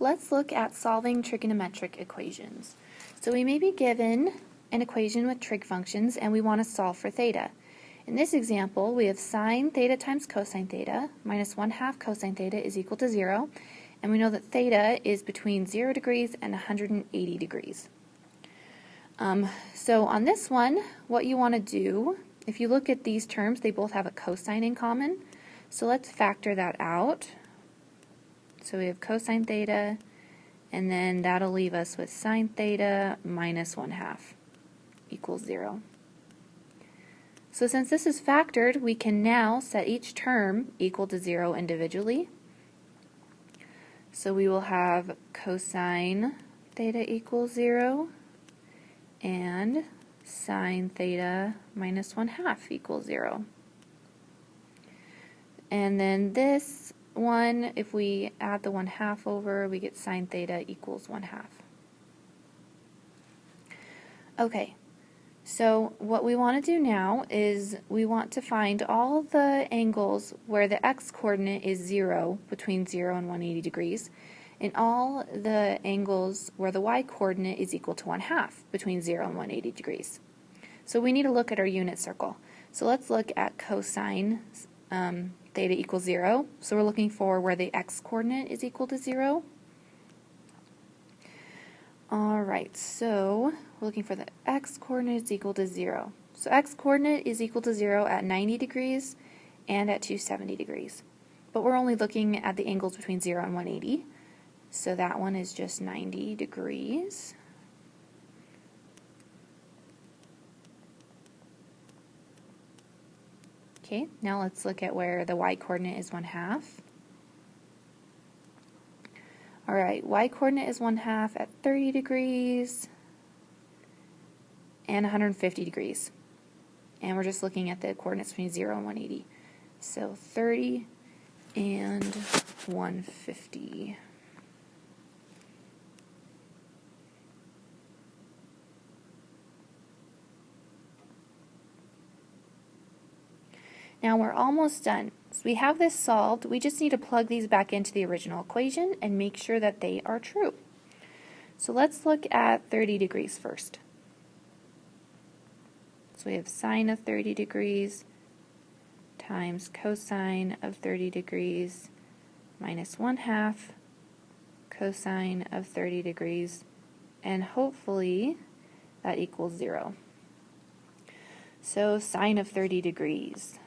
Let's look at solving trigonometric equations. So we may be given an equation with trig functions and we want to solve for theta. In this example, we have sine theta times cosine theta minus 1/2 cosine theta is equal to 0, and we know that theta is between 0 degrees and 180 degrees. So on this one, what you want to do, if you look at these terms, they both have a cosine in common. So let's factor that out. So we have cosine theta, and then that'll leave us with sine theta minus 1/2 equals 0. So since this is factored, we can now set each term equal to 0 individually. So we will have cosine theta equals 0 and sine theta minus 1/2 equals 0. And then this one, if we add the 1/2 over, we get sine theta equals 1/2. Okay, so what we want to do now is we want to find all the angles where the x-coordinate is 0 between 0 and 180 degrees, and all the angles where the y-coordinate is equal to 1/2 between 0 and 180 degrees. So we need to look at our unit circle. So let's look at cosine theta equals 0. So we're looking for where the x-coordinate is equal to 0. Alright, so we're looking for the x-coordinate is equal to 0. So x-coordinate is equal to 0 at 90 degrees and at 270 degrees. But we're only looking at the angles between 0 and 180. So that one is just 90 degrees. Okay, now let's look at where the y-coordinate is 1/2. Alright, y-coordinate is 1/2 at 30 degrees and 150 degrees. And we're just looking at the coordinates between 0 and 180. So 30 and 150. Now we're almost done. So we have this solved. We just need to plug these back into the original equation and make sure that they are true. So let's look at 30 degrees first. So we have sine of 30 degrees times cosine of 30 degrees minus 1/2 cosine of 30 degrees, and hopefully that equals 0. So sine of 30 degrees.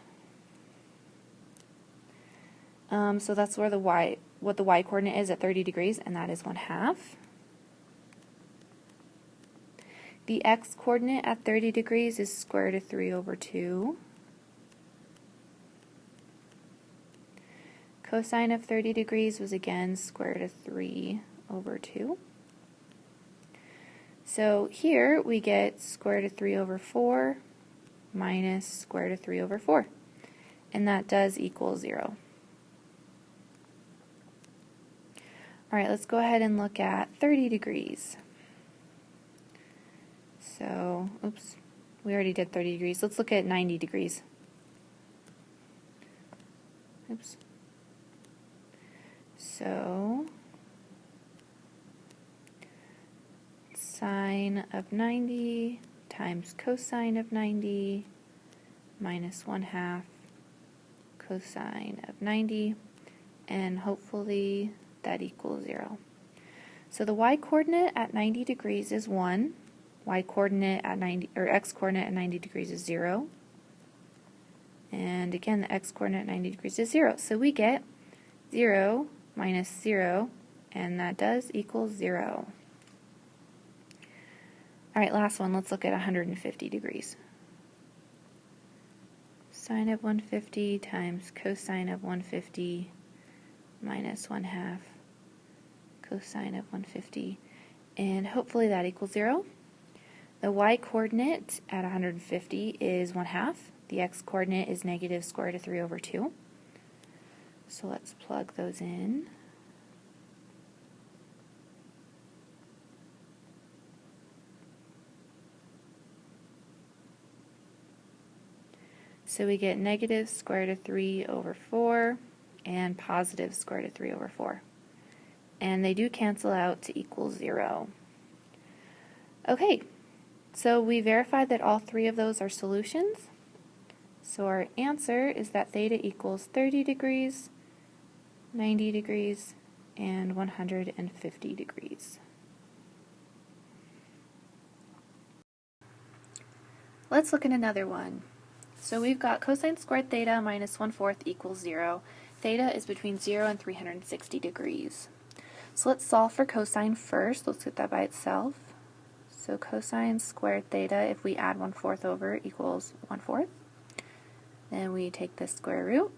So that's where what the y-coordinate is at 30 degrees, and that is 1/2. The x-coordinate at 30 degrees is square root of 3 over 2. Cosine of 30 degrees was again square root of 3 over 2. So here we get square root of 3 over 4 minus square root of 3 over 4, and that does equal 0. Alright, let's go ahead and look at 30 degrees. So, oops, we already did 30 degrees. Let's look at 90 degrees. Oops. So, sine of 90 times cosine of 90 minus 1/2 cosine of 90, and hopefully that equals 0. So the y-coordinate at 90 degrees is 1. Y-coordinate at 90, or x-coordinate at 90 degrees is 0. And again, the x-coordinate at 90 degrees is 0. So we get 0 minus 0, and that does equal 0. Alright, last one. Let's look at 150 degrees. Sine of 150 times cosine of 150 minus 1/2 cosine of 150, and hopefully that equals 0. The y-coordinate at 150 is 1/2. The x-coordinate is negative square root of 3 over 2. So let's plug those in. So we get negative square root of 3 over 4 and positive square root of 3 over 4. and they do cancel out to equal 0. Okay, so we verified that all three of those are solutions. So our answer is that theta equals 30 degrees, 90 degrees, and 150 degrees. Let's look at another one. So we've got cosine squared theta minus 1/4 equals 0. Theta is between 0 and 360 degrees. So let's solve for cosine first. Let's get that by itself. So cosine squared theta, if we add 1/4 over, equals 1/4. Then we take the square root.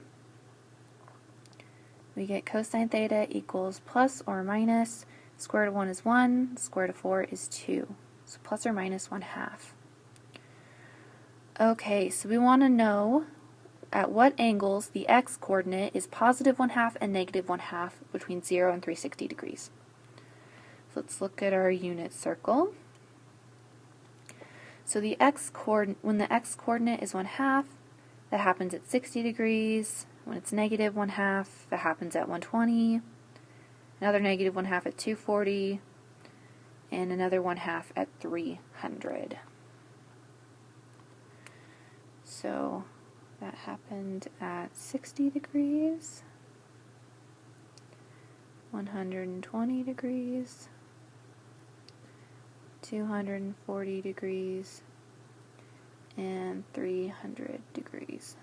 We get cosine theta equals plus or minus, square root of 1 is 1, square root of 4 is 2. So plus or minus 1/2. Okay, so we want to know at what angles the x-coordinate is positive 1/2 and negative 1/2 between 0 and 360 degrees. So let's look at our unit circle. So the when the x-coordinate is 1/2, that happens at 60 degrees. When it's negative 1/2, that happens at 120. Another negative 1/2 at 240. And another 1/2 at 300. So that happened at 60 degrees, 120 degrees, 240 degrees, and 300 degrees.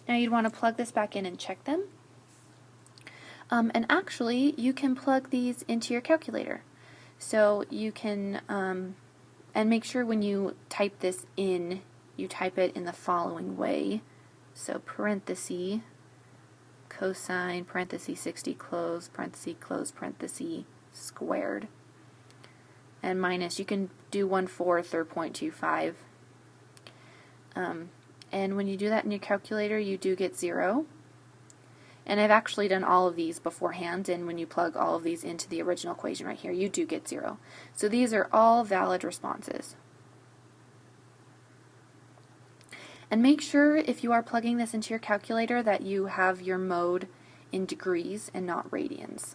Now you'd want to plug this back in and check them. And actually, you can plug these into your calculator. So you can, and make sure when you type this in, you type it in the following way. So parenthesis, cosine, parenthesis 60, close, parenthesis, squared. And minus, you can do 1/4 or 0.25. And when you do that in your calculator, you do get 0. And I've actually done all of these beforehand, and when you plug all of these into the original equation right here, you do get 0. So these are all valid responses. And make sure, if you are plugging this into your calculator, that you have your mode in degrees and not radians.